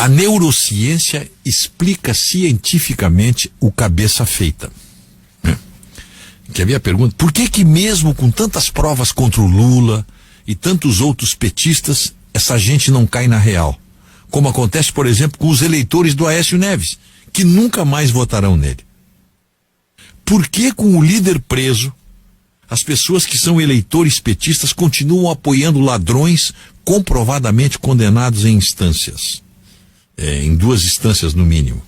A neurociência explica cientificamente o cabeça feita. Quer ver a pergunta? Por que mesmo com tantas provas contra o Lula e tantos outros petistas, essa gente não cai na real? Como acontece, por exemplo, com os eleitores do Aécio Neves, que nunca mais votarão nele. Por que com o líder preso, as pessoas que são eleitores petistas continuam apoiando ladrões comprovadamente condenados em instâncias? Em 2 instâncias no mínimo.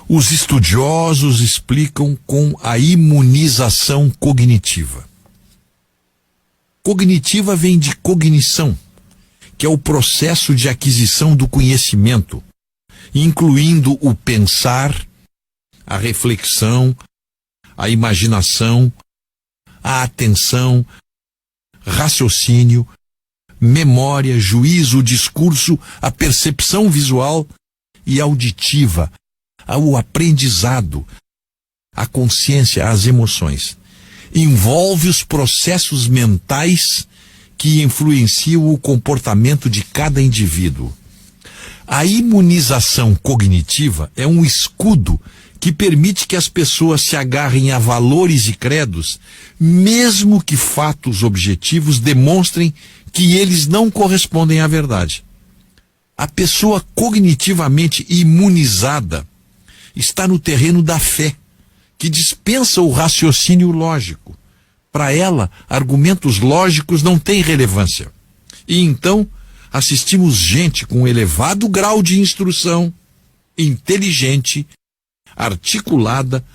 Os estudiosos explicam com a imunização cognitiva. Cognitiva vem de cognição, que é o processo de aquisição do conhecimento, incluindo o pensar, a reflexão, a imaginação, a atenção, raciocínio, memória, juízo, discurso, a percepção visual e auditiva, o aprendizado, a consciência, as emoções. Envolve os processos mentais que influenciam o comportamento de cada indivíduo. A imunização cognitiva é um escudo que permite que as pessoas se agarrem a valores e credos, mesmo que fatos objetivos demonstrem que eles não correspondem à verdade. A pessoa cognitivamente imunizada está no terreno da fé, que dispensa o raciocínio lógico. Para ela, argumentos lógicos não têm relevância. E então, assistimos gente com elevado grau de instrução, inteligente, articulada,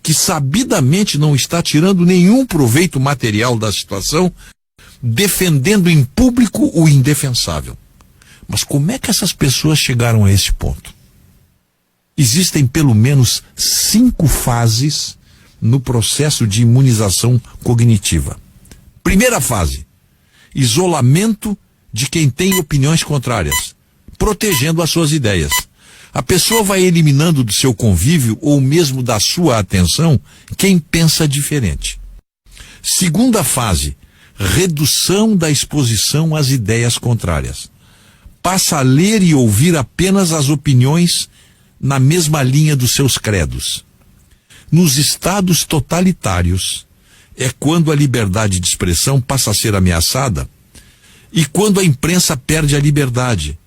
que sabidamente não está tirando nenhum proveito material da situação, defendendo em público o indefensável. Mas como é que essas pessoas chegaram a esse ponto? Existem pelo menos 5 fases no processo de imunização cognitiva. Primeira fase: isolamento de quem tem opiniões contrárias, protegendo as suas ideias. A pessoa vai eliminando do seu convívio ou mesmo da sua atenção quem pensa diferente. Segunda fase: redução da exposição às ideias contrárias. Passa a ler e ouvir apenas as opiniões na mesma linha dos seus credos. Nos estados totalitários, é quando a liberdade de expressão passa a ser ameaçada, e quando a imprensa perde a liberdade,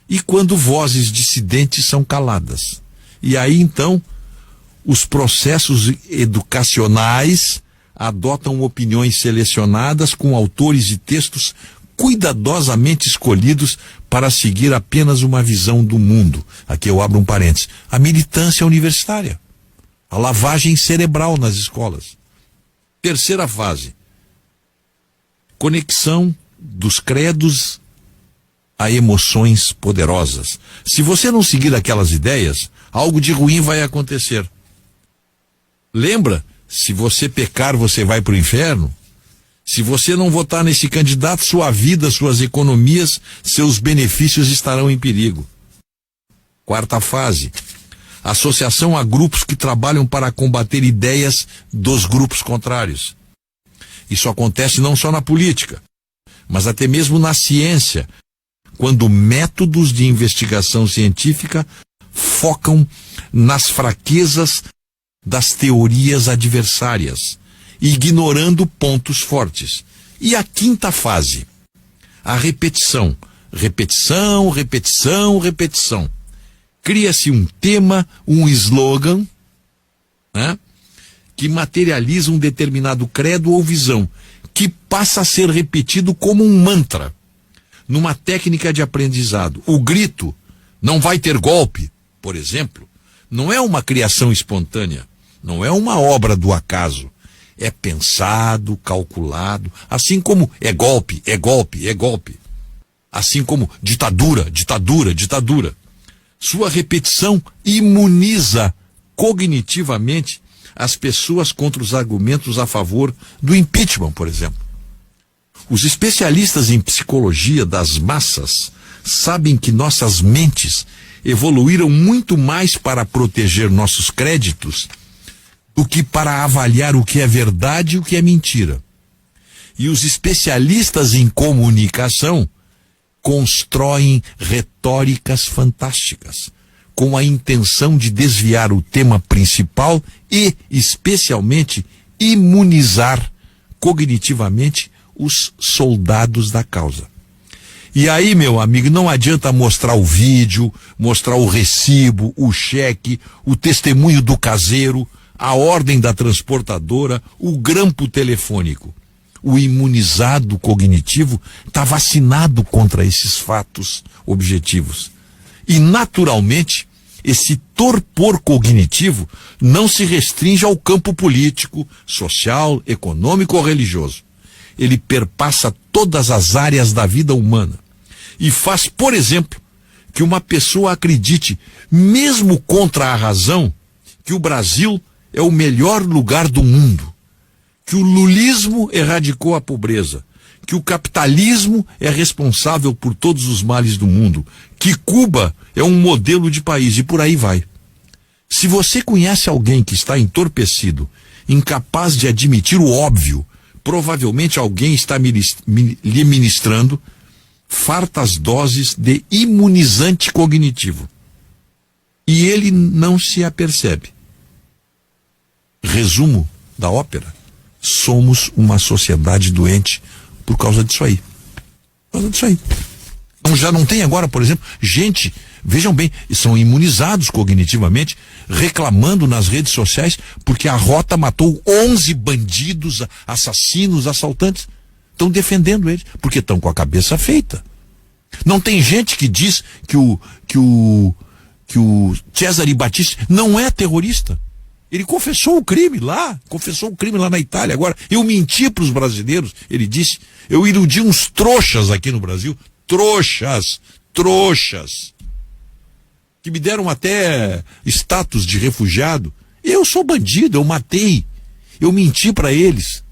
e quando vozes dissidentes são caladas. E aí então, os processos educacionais adotam opiniões selecionadas com autores e textos cuidadosamente escolhidos para seguir apenas uma visão do mundo. Aqui eu abro um parênteses. A militância universitária. A lavagem cerebral nas escolas. Terceira fase: conexão dos credos a emoções poderosas. Se você não seguir aquelas ideias, algo de ruim vai acontecer. Lembra? Se você pecar, você vai para o inferno. Se você não votar nesse candidato, sua vida, suas economias, seus benefícios estarão em perigo. Quarta fase: associação a grupos que trabalham para combater ideias dos grupos contrários. Isso acontece não só na política, mas até mesmo na ciência, quando métodos de investigação científica focam nas fraquezas das teorias adversárias, ignorando pontos fortes. E a quinta fase: a repetição. Repetição, repetição, repetição. Cria-se um tema, um slogan, né, que materializa um determinado credo ou visão, que passa a ser repetido como um mantra, numa técnica de aprendizado. O grito "não vai ter golpe", por exemplo, não é uma criação espontânea, não é uma obra do acaso. É pensado, calculado, assim como é golpe, é golpe, é golpe. Assim como ditadura, ditadura, ditadura. Sua repetição imuniza cognitivamente as pessoas contra os argumentos a favor do impeachment, por exemplo. Os especialistas em psicologia das massas sabem que nossas mentes evoluíram muito mais para proteger nossos créditos do que para avaliar o que é verdade e o que é mentira. E os especialistas em comunicação constroem retóricas fantásticas, com a intenção de desviar o tema principal e, especialmente, imunizar cognitivamente os soldados da causa. E aí, meu amigo, não adianta mostrar o vídeo, mostrar o recibo, o cheque, o testemunho do caseiro, a ordem da transportadora, o grampo telefônico. O imunizado cognitivo está vacinado contra esses fatos objetivos. E, naturalmente, esse torpor cognitivo não se restringe ao campo político, social, econômico ou religioso. Ele perpassa todas as áreas da vida humana e faz, por exemplo, que uma pessoa acredite, mesmo contra a razão, que o Brasil é o melhor lugar do mundo, que o lulismo erradicou a pobreza, que o capitalismo é responsável por todos os males do mundo, que Cuba é um modelo de país, e por aí vai. Se você conhece alguém que está entorpecido, incapaz de admitir o óbvio, provavelmente alguém está lhe ministrando fartas doses de imunizante cognitivo. E ele não se apercebe. Resumo da ópera: somos uma sociedade doente por causa disso aí. Por causa disso aí. Então já não tem agora, por exemplo, gente, vejam bem, são imunizados cognitivamente, reclamando nas redes sociais porque a rota matou 11 bandidos, assassinos, assaltantes. Estão defendendo eles, porque estão com a cabeça feita. Não tem gente que diz que o Cesare Battisti não é terrorista. Ele confessou o crime lá na Itália. Agora, eu menti para os brasileiros, ele disse, eu iludi uns trouxas aqui no Brasil, trouxas, que me deram até status de refugiado. Eu sou bandido, eu matei, eu menti para eles.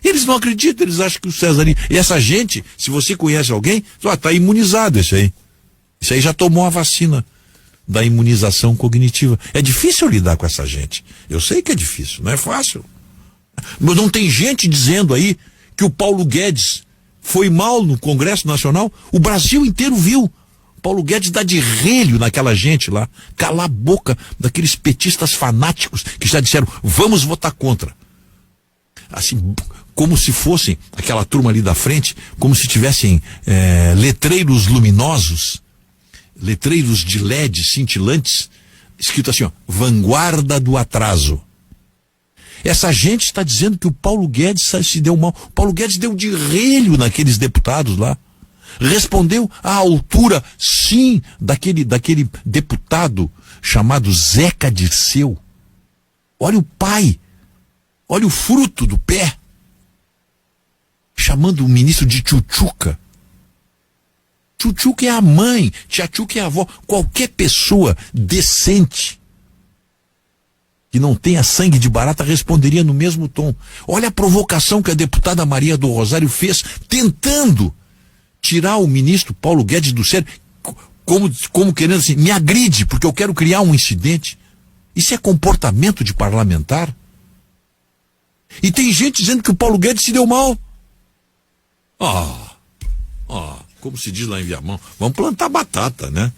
Eles não acreditam, eles acham que o César... E essa gente, se você conhece alguém, está imunizado esse aí. Esse aí já tomou a vacina da imunização cognitiva. É difícil lidar com essa gente. Eu sei que é difícil, não é fácil. Mas não tem gente dizendo aí que o Paulo Guedes foi mal no Congresso Nacional. O Brasil inteiro viu. Paulo Guedes dá de relho naquela gente lá. Cala a boca daqueles petistas fanáticos que já disseram, vamos votar contra. Assim, como se fossem aquela turma ali da frente, como se tivessem letreiros luminosos, letreiros de LED cintilantes, escrito assim, ó, vanguarda do atraso. Essa gente está dizendo que o Paulo Guedes se deu mal. O Paulo Guedes deu de relho naqueles deputados lá. Respondeu à altura, sim, daquele deputado chamado Zeca Dirceu. Olha o pai, olha o fruto do pé. Chamando o ministro de tchutchuca. Tchutchuca é a mãe, tchutchuca é a avó. Qualquer pessoa decente que não tenha sangue de barata responderia no mesmo tom. Olha a provocação que a deputada Maria do Rosário fez, tentando tirar o ministro Paulo Guedes do sério, como querendo assim, me agride, porque eu quero criar um incidente. Isso é comportamento de parlamentar? E tem gente dizendo que o Paulo Guedes se deu mal. Como se diz lá em Viamão, vamos plantar batata, né?